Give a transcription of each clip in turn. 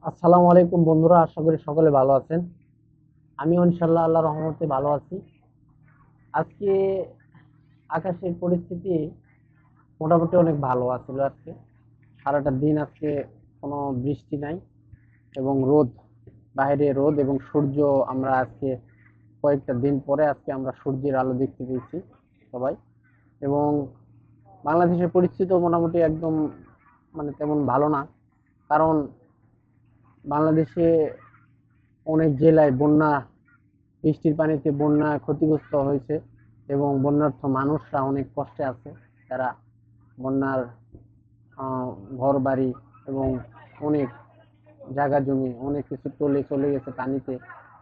আসসালামু আলাইকুম বন্ধুরা, আশা করি সকলে ভালো আছেন। আমিও ইনশাল্লাহ আল্লাহর রহমতে ভালো আছি। আজকে আকাশের পরিস্থিতি মোটামুটি অনেক ভালো আছিল। আজকে সারাটা দিন আজকে কোনো বৃষ্টি নাই এবং রোদ, বাইরে রোদ এবং সূর্য। আমরা আজকে কয়েকটা দিন পরে আজকে আমরা সূর্যের আলো দেখতে পেয়েছি সবাই। এবং বাংলাদেশের পরিস্থিতিও মোটামুটি একদম তেমন ভালো না, কারণ বাংলাদেশে অনেক জেলায় বন্যা, বৃষ্টির পানিতে বন্যা ক্ষতিগ্রস্ত হয়েছে এবং বন্যার্থ মানুষরা অনেক কষ্টে আছে। তারা বন্যার আহ, ঘর বাড়ি এবং অনেক জায়গা জমি অনেক কিছু তলে চলে গেছে পানিতে।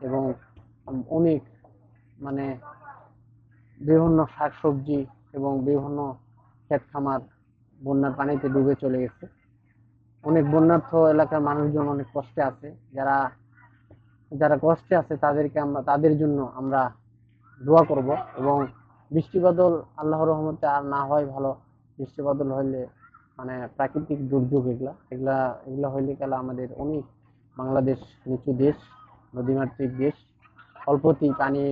এবং অনেক মানে বিভিন্ন শাকসবজি এবং বিভিন্ন ক্ষেত খামার বন্যার পানিতে ডুবে চলে গেছে। অনেক বন্যার্থ এলাকার মানুষজন অনেক কষ্টে আছে। যারা যারা কষ্টে আছে তাদের জন্য আমরা দোয়া করব। এবং বৃষ্টি বাদল আল্লাহর রহমতে আর না হয় ভালো। বৃষ্টি বাদল হইলে প্রাকৃতিক দুর্যোগ, এগুলা এগুলা এগুলা হইলে গেলে আমাদের অনেক, বাংলাদেশ নিচু দেশ, নদীমাতৃক দেশ, অল্পতেই পানি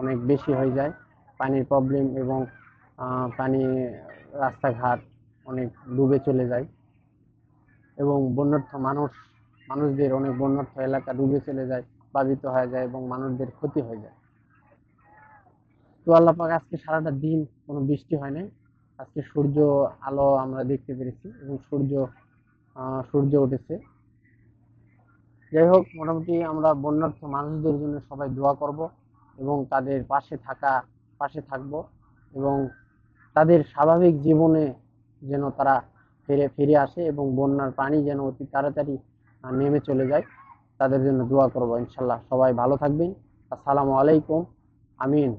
অনেক বেশি হয়ে যায়, পানির প্রবলেম। এবং পানি, রাস্তাঘাট অনেক ডুবে চলে যায় এবং মানুষদের অনেক বন্যার্থ এলাকা ডুবে চলে যায়, প্লাবিত হয়ে যায় এবং মানুষদের ক্ষতি হয়ে যায়। তো আল্লাহ পাক আজকে সারাটা দিন কোনো বৃষ্টি হয় নাই। আজকে সূর্য আলো আমরা দেখতে পেরেছি এবং সূর্য উঠেছে। যাই হোক, মোটামুটি আমরা বন্যার্থ মানুষদের জন্য সবাই দোয়া করব এবং তাদের পাশে থাকব। এবং তাদের স্বাভাবিক জীবনে যেন তারা ফিরে ফিরে আসে এবং বন্যার পানি যেন অতি তাড়াতাড়ি নেমে চলে যায়, তাদের জন্য দোয়া করব। ইনশাল্লাহ সবাই ভালো থাকবেন। আসসালামু আলাইকুম। আমিন।